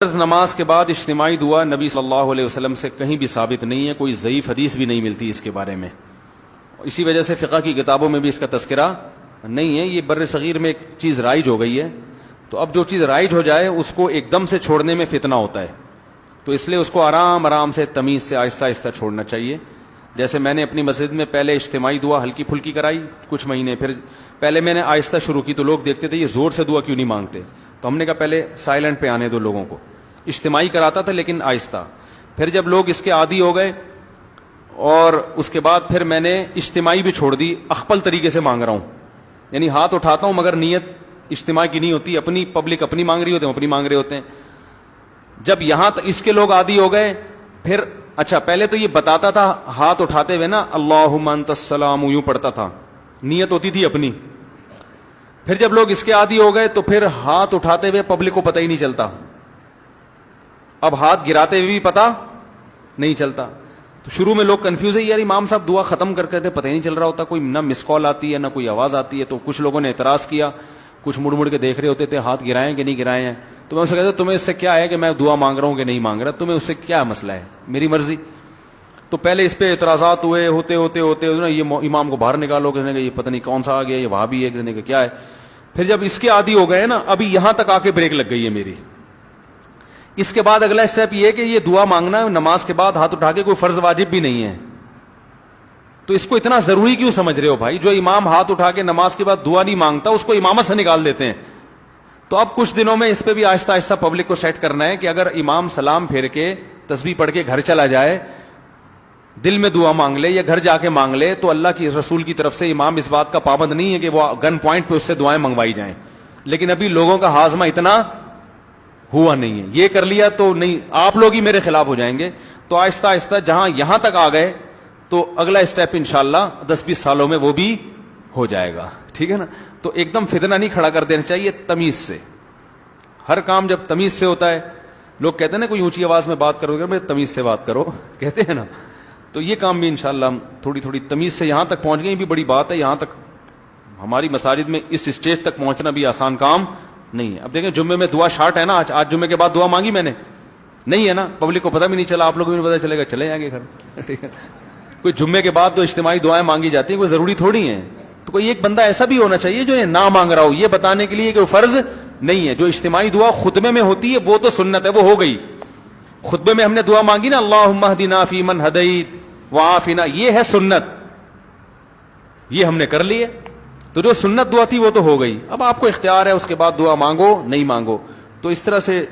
فرض نماز کے بعد اجتماعی دعا نبی صلی اللہ علیہ وسلم سے کہیں بھی ثابت نہیں ہے، کوئی ضعیف حدیث بھی نہیں ملتی اس کے بارے میں، اسی وجہ سے فقہ کی کتابوں میں بھی اس کا تذکرہ نہیں ہے۔ یہ بر صغیر میں ایک چیز رائج ہو گئی ہے، تو اب جو چیز رائج ہو جائے اس کو ایک دم سے چھوڑنے میں فتنہ ہوتا ہے، تو اس لیے اس کو آرام آرام سے تمیز سے آہستہ آہستہ چھوڑنا چاہیے۔ جیسے میں نے اپنی مسجد میں پہلے اجتماعی دعا ہلکی پھلکی کرائی کچھ مہینے، پھر پہلے میں نے آہستہ شروع کی تو لوگ دیکھتے تھے یہ زور سے دعا کیوں نہیں مانگتے، تو ہم نے کہا پہلے سائلنٹ پہ آنے دو لوگوں کو۔ اجتماعی کراتا تھا لیکن آہستہ، پھر جب لوگ اس کے عادی ہو گئے اور اس کے بعد پھر میں نے اجتماعی بھی چھوڑ دی، اخپل طریقے سے مانگ رہا ہوں، یعنی ہاتھ اٹھاتا ہوں مگر نیت اجتماع کی نہیں ہوتی، اپنی پبلک اپنی مانگ رہی ہوتے ہیں، اپنی مانگ رہے ہوتے ہیں۔ جب یہاں اس کے لوگ عادی ہو گئے، پھر اچھا پہلے تو یہ بتاتا تھا ہاتھ اٹھاتے ہوئے نا اللہم انت السلام، یوں پڑھتا تھا، نیت ہوتی تھی اپنی۔ پھر جب لوگ اس کے عادی ہو گئے تو پھر ہاتھ اٹھاتے ہوئے پبلک کو پتہ ہی نہیں چلتا، اب ہاتھ گراتے ہوئے بھی پتہ نہیں چلتا، تو شروع میں لوگ کنفیوز ہے، یار امام صاحب دعا ختم کرتے تھے پتہ ہی نہیں چل رہا ہوتا، کوئی نہ مس کال آتی ہے نہ کوئی آواز آتی ہے۔ تو کچھ لوگوں نے اعتراض کیا، کچھ مڑ مڑ کے دیکھ رہے ہوتے تھے ہاتھ گرائے ہیں کہ نہیں گرائے ہیں، تو میں اسے کہتا تمہیں اس سے کیا ہے کہ میں دعا مانگ رہا ہوں کہ نہیں مانگ رہا، تمہیں اس سے کیا مسئلہ ہے، میری مرضی۔ تو پہلے اس پہ اعتراضات ہوئے، ہوتے ہوتے ہوتے یہ امام کو باہر نکالو، کسی نے کہا یہ پتہ نہیں کون سا آ گیا، یہ وہاں بھی ہے، کسی نے کہا کیا ہے۔ پھر جب اس کے عادی ہو گئے نا، ابھی یہاں تک آ کے بریک لگ گئی ہے میری۔ اس کے بعد اگلا اسٹیپ یہ ہے کہ یہ دعا مانگنا ہے نماز کے بعد ہاتھ اٹھا کے، کوئی فرض واجب بھی نہیں ہے، تو اس کو اتنا ضروری کیوں سمجھ رہے ہو بھائی؟ جو امام ہاتھ اٹھا کے نماز کے بعد دعا نہیں مانگتا اس کو امامت سے نکال دیتے ہیں۔ تو اب کچھ دنوں میں اس پہ بھی آہستہ آہستہ پبلک کو سیٹ کرنا ہے کہ اگر امام سلام پھیر کے تسبیح پڑھ کے گھر چلا جائے، دل میں دعا مانگ لے یا گھر جا کے مانگ لے، تو اللہ کی رسول کی طرف سے امام اس بات کا پابند نہیں ہے کہ وہ گن پوائنٹ پہ اس سے دعائیں منگوائی جائیں، لیکن ابھی لوگوں کا ہاضمہ اتنا ہوا نہیں ہے، یہ کر لیا تو نہیں، آپ لوگ ہی میرے خلاف ہو جائیں گے۔ تو آہستہ آہستہ جہاں یہاں تک آ گئے تو اگلا اسٹیپ انشاءاللہ 10-20 سالوں میں وہ بھی ہو جائے گا، ٹھیک ہے نا۔ تو ایک دم فتنہ نہیں کھڑا کر دینا چاہیے، تمیز سے ہر کام جب تمیز سے ہوتا ہے، لوگ کہتے ہیں نا کوئی اونچی آواز میں بات کرو گے، تمیز سے بات کرو کہتے ہیں نا، تو یہ کام بھی انشاءاللہ ہم تھوڑی تھوڑی تمیز سے یہاں تک پہنچ گئے، یہ بھی بڑی بات ہے، یہاں تک ہماری مساجد میں اس اسٹیج تک پہنچنا بھی آسان کام نہیں ہے۔ اب دیکھیں جمعے میں دعا شارٹ ہے نا، آج جمعے کے بعد دعا مانگی میں نے نہیں ہے نا، پبلک کو پتہ بھی نہیں چلا، آپ لوگوں کو بھی پتہ چلے گا، چلے جائیں گے گھر، ٹھیک ہے۔ کوئی جمعے کے بعد تو اجتماعی دعائیں مانگی جاتی ہیں، کوئی ضروری تھوڑی ہیں، تو کوئی ایک بندہ ایسا بھی ہونا چاہیے جو یہ نہ مانگ رہا ہو، یہ بتانے کے لیے کہ وہ فرض نہیں ہے۔ جو اجتماعی دعا خطبے میں ہوتی ہے وہ تو سنت ہے، وہ ہو گئی، خطبے میں ہم نے دعا مانگی نا اللہم اہدنا فیمن ہدیت وعافنا، یہ ہے سنت، یہ ہم نے کر لی ہے، تو جو سنت دعا تھی وہ تو ہو گئی، اب آپ کو اختیار ہے اس کے بعد دعا مانگو نہیں مانگو۔ تو اس طرح سے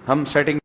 ہم سیٹنگ